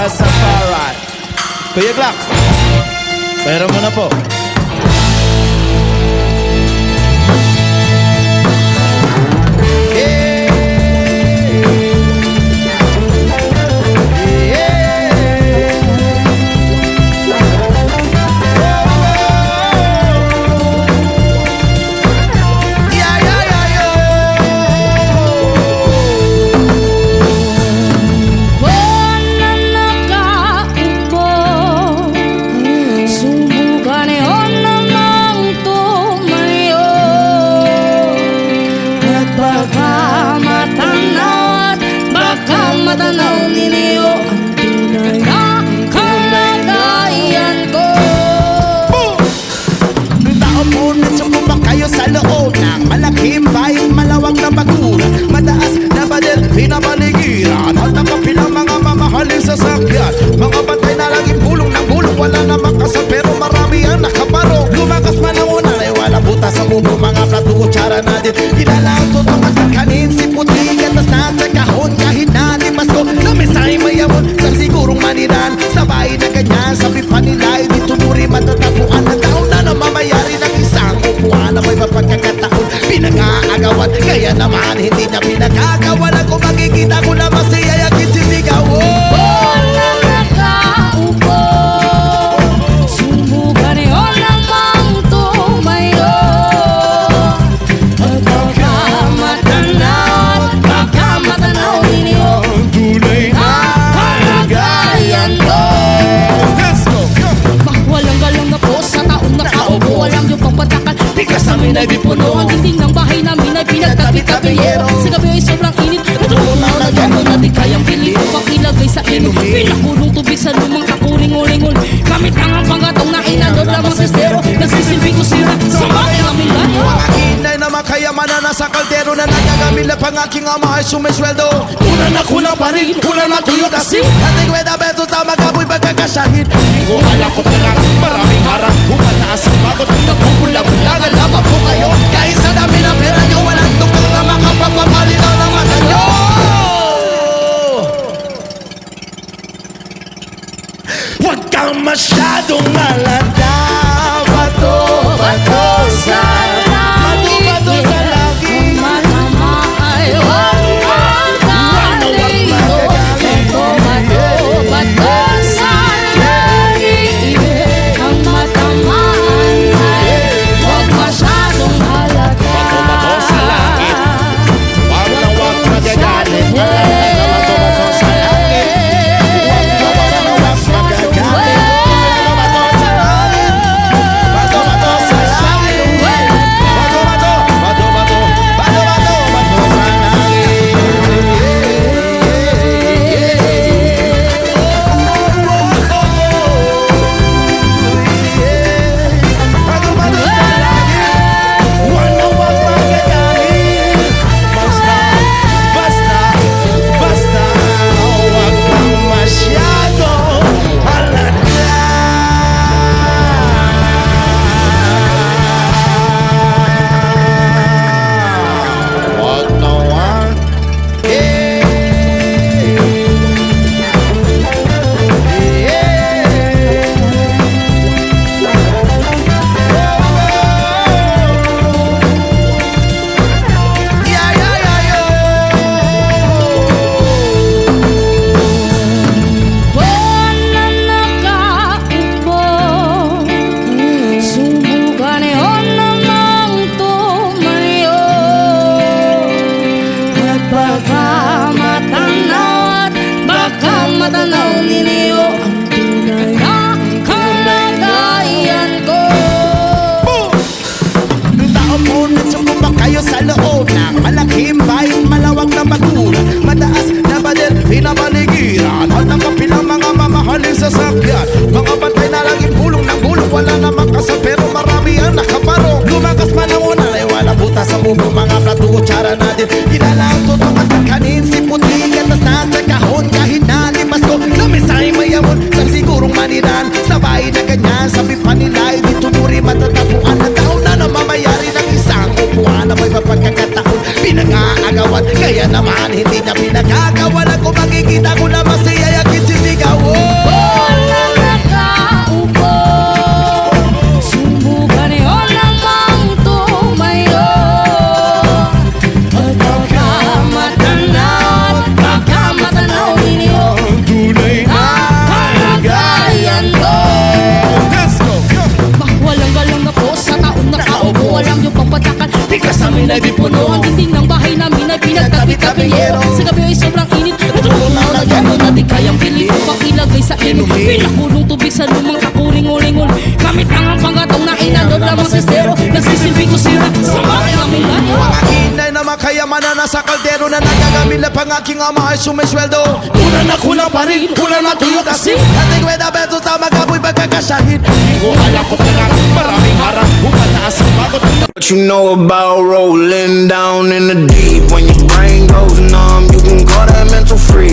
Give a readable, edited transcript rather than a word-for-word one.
Rastafari. Kuya Glock, pera mo na po. Matanaw ninyo ang tunay na kalagayan ko. Tao po na sumubak kayo sa loob ng malaking bahay, malawak na bagura, mataas na badil, pinapaligiran at nakapilang mga mamahaling sasakyan, mga bantay na laging bulong ng bulong, wala namang kasal pero marami ang nakaparong. Lumakas man ang una ay wala buta sa bubo, mga plato kutsara natin kilala ang tutong at kanin, si puti gatas nasa kahon kahit na namisay mayamon sa sigurong maniran sabay na ganyan sabi pa nila hindi tunuri matatapuan na taon na namamayari ng isang upuan na may mapagkakataon pinag-aagawan kaya naman hindi niya pinagagawalan kung makikita ko na masaya yakin sisigaw. Wala nakaupo, subukan nyo namang tumayo at baka matanaw ninyo Tunay na kalagayan ko. Let's go! Walang galang na po sa taong nakaupo, walang yung pagpatakal bigas namin ay bipuno. Ang dinding ng bahay namin ay pinagtabi-tabiyero. Sa gabi ay sobrang init, natuloy na gano'n na di kayang pili upang ilagay sa inom. Pinakulong tubig sa lumang kakuling-uling-ul. Gamit lang ang panggatong na inalod lamang sistero. Nagsisilbi ko sila sa bahay namin ganyo. Mga inay na makayamanan na sa kaldero na nagagamit na pang aking ama ay sumisweldo. Una na kulang pa rin, una na tuyo kasi ating weda beso sa magaboy pagkakasyahin. Hindi ko alam ko talang maraming harap. Humataas ang bakot, nagpupula-bulagan lamang po kayo. Kahit sa dami ng pera nyo, walang tukang na mga pagpapalitaw ng mata nyo. Huwag kang masyadong malanda. Bato, bato sa langit. Bato, bato sa langit. Malama ay huwag magaligo. Bato sa langit. Ang matamaan ay huwag masyadong halata. Bato sa langit. Huwag na huwag magagalit. Bato, bato sa langit. Huwag na huwag magagalit. Bato sa langit. Bato, bato sa langit. Bato, bato. Bato, bato. Bato, bato. Bato sa langit. Bato, bato sa langit. Huwag na huwag magagalit. Basta, basta, basta huwag kang masyadong halata. Huwag na huwag. Wala nakaupo, subukan nyo namang tumayo at baka matanaw ninyo ang tunay na kalagayan ko. Tao po na sumubak kayo sa loob ng malaking bahay, malawak na bagura, mataas na badil, pinapaligiran at nakapilang mga mamahaling sasakyan, mga bantay na laging bulong ng bulong, wala namang kasal pero marami ang nakaparong. Lumakas man ang una ay wala buta sa bubo, mga plato kutsara natin kilala ang tutong at kanin, si puti gatas nasa kahon kahit na limas ko namisay mayamon sa sigurong maniran sabay na ganyan sabi pa nila hindi tunuri matatapuan na taon na namamayari ng isang upuan na may mapagkakataon pinag-aagawan kaya naman hindi niya pinagagawalan kung makikita ko na masaya yakin sisigaw. tabiyero. Sa gabi ay sobrang init, natutunaw na gano na di kayang bilhin upang ilagay sa inom. Pinakulong tubig sa lumang kakuring-uling-ul. Gamit lang ang panggatong na inanod lamang sa estero. Nagsisilbi ko sila sa bahay namin ganyo. Mga inay na makayamanan na sa kaldero na nagagamit lang pang aking ama ay sumisweldo. Kulang na kulang pa rin, kulang na tuyo kasi. At 50 pesos na magaboy magkakasyahin. Di ko alam ko lang maraming harap. Umataas ang bakot. What you know about rolling down in the deep? When your brain goes numb, you can call that mental freeze.